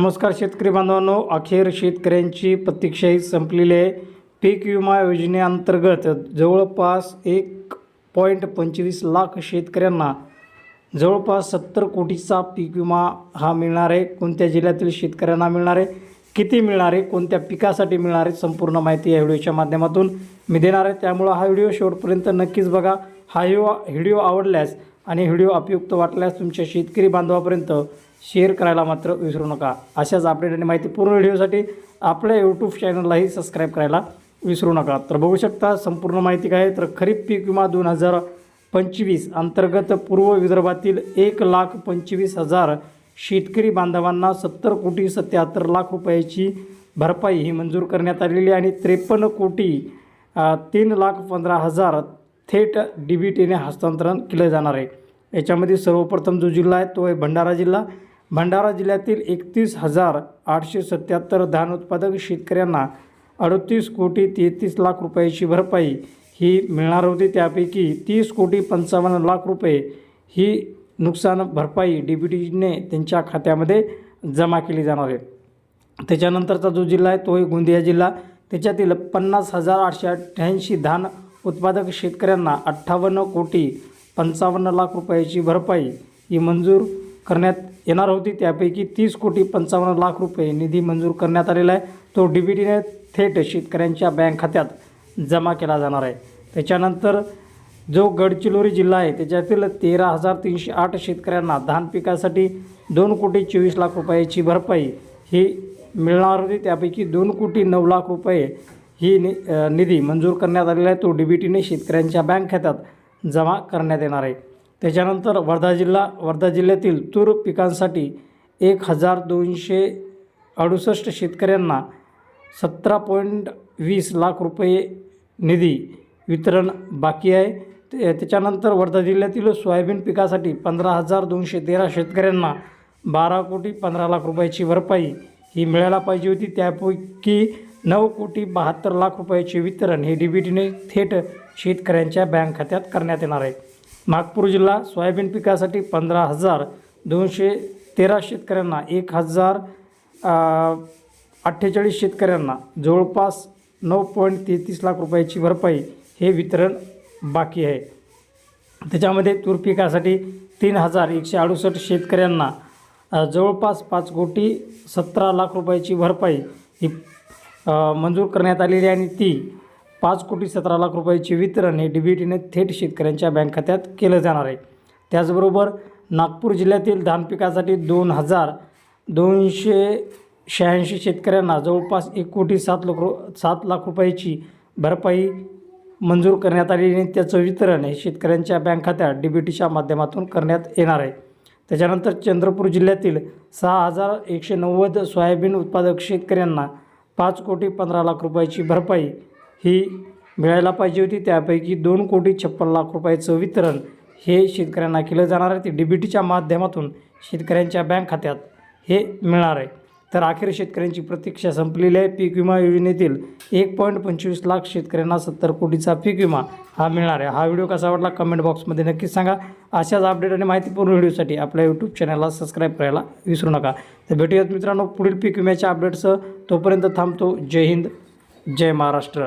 नमस्कार शेतकरी बांधवांनो, अखेर शेतकऱ्यांची प्रतीक्षाही संपलेली आहे। पीक विमा योजनेअंतर्गत जवळपास 1.25 लाख शेतकऱ्यांना जवळपास 70 कोटीचा पीक विमा हा मिळणार आहे। कोणत्या जिल्ह्यातील शेतकऱ्यांना मिळणार आहे, किती मिळणार आहे, कोणत्या पिकासाठी मिळणार आहे, संपूर्ण माहिती या व्हिडिओच्या माध्यमातून मी देणार आहे। त्यामुळे हा व्हिडिओ शेवटपर्यंत नक्कीच बघा। हा व्हिडिओ आवडल्यास आणि व्हिडिओ उपयुक्त वाटल्यास तुमच्या शेतकरी बांधवापर्यंत शेअर करायला मात्र विसरू नका। अशाच अपडेट आणि माहितीपूर्ण व्हिडिओसाठी आपल्या यूट्यूब चॅनललाही सबस्क्राईब करायला विसरू नका। तर बघू शकता संपूर्ण माहिती काय आहे। तर खरीप पीक विमा 2025 अंतर्गत पूर्व विदर्भातील 1,25,000 शेतकरी बांधवांना 70 कोटी 77 लाख रुपयाची भरपाई ही मंजूर करण्यात आलेली आहे आणि 53 कोटी 3,15,000 थेट DBTने हस्तांतरण केले जाणार आहे। याच्यामध्ये सर्वप्रथम जो जिल्हा आहे तो आहे भंडारा जिल्हा। भंडारा जिल्ह्यातील 31,877 धान उत्पादक शेतकऱ्यांना 38 कोटी 33 लाख रुपयाची भरपाई ही मिळणार होती। त्यापैकी 30 कोटी 55 लाख रुपये ही नुकसान भरपाई DBTने त्यांच्या खात्यामध्ये जमा केली जाणार आहे। त्याच्यानंतरचा जो जिल्हा आहे तो आहे गोंदिया जिल्हा। त्याच्यातील 50,888 धान उत्पादक शेतकऱ्यांना 58 कोटी 55 लाख रुपयाची भरपाई ही मंजूर करण्यात येणार होती। त्यापैकी 30 कोटी 55 लाख रुपये निधी मंजूर करण्यात आलेला आहे। तो DBTने थेट शेतकऱ्यांच्या बँक खात्यात जमा केला जाणार आहे। त्याच्यानंतर जो गडचिरोली जिल्हा आहे त्याच्यातील 13,308 शेतकऱ्यांना धान पिकासाठी 2 कोटी 24 लाख रुपयाची भरपाई ही मिळणार होती। त्यापैकी 2 कोटी 9 लाख रुपये ही निधी मंजूर करण्यात आलेला आहे। तो DBTने शेतकऱ्यांच्या बँक खात्यात जमा करण्यात येणार आहे। त्याच्यानंतर वर्धा जिल्ह्यातील तूर पिकांसाठी 1,268 शेतकऱ्यांना 17.20 लाख रुपये निधी वितरण बाकी आहे। त्याच्यानंतर वर्धा जिल्ह्यातील सोयाबीन पिकासाठी 15,213 शेतकऱ्यांना 12 कोटी 15 लाख रुपयाची भरपाई ही मिळायला पाहिजे होती। त्यापैकी 9 कोटी 72 लाख रुपयाचे वितरण हे DBTने थेट शेतकऱ्यांच्या बँक खात्यात करण्यात येणार आहे। नागपूर जिल्हा सोयाबीन पिकासाठी 15,213 शेतकऱ्यांना 1,048 शेतकऱ्यांना जवळपास 9.33 लाख रुपयाची भरपाई हे वितरण बाकी आहे। त्याच्यामध्ये तूर पिकासाठी 3,168 शेतकऱ्यांना जवळपास 5 कोटी 17 लाख रुपयाची भरपाई ही मंजूर करण्यात आलेली आहे आणि ती 5 कोटी 17 लाख रुपयाचे वितरण हे DBTने थेट शेतकऱ्यांच्या बँक खात्यात केलं जाणार आहे। त्याचबरोबर नागपूर जिल्ह्यातील धान पिकासाठी 2,286 शेतकऱ्यांना जवळपास 1 कोटी 7 लाख रुपयाची भरपाई मंजूर करण्यात आलेली आहे। त्याचं वितरण हे शेतकऱ्यांच्या बँक खात्यात DBTच्या माध्यमातून करण्यात येणार आहे। त्याच्यानंतर चंद्रपूर जिल्ह्यातील 6,190 सोयाबीन उत्पादक शेतकऱ्यांना 5 कोटी 15 लाख रुपयाची भरपाई ही मिळायला पाहिजे होती। त्यापैकी 2 कोटी 56 लाख रुपयाचं वितरण हे शेतकऱ्यांना केलं जाणार आहे। ते DBTच्या माध्यमातून शेतकऱ्यांच्या बँक खात्यात हे मिळणार आहे। तर अखेर शेतकऱ्यांची प्रतीक्षा संपलेली आहे। पीक विमा योजनेतील 1.25 लाख शेतकऱ्यांना 70 कोटीचा पीक विमा हा मिळणार आहे। हा व्हिडिओ कसा वाटला कमेंट बॉक्समध्ये नक्कीच सांगा। अशाच अपडेट आणि माहितीपूर्ण व्हिडिओसाठी आपल्या यूट्यूब चॅनलला सबस्क्राईब करायला विसरू नका। तर भेटूयात मित्रांनो पुढील पीक विम्याच्या अपडेट्ससह। तोपर्यंत थांबतो। जय हिंद, जय महाराष्ट्र।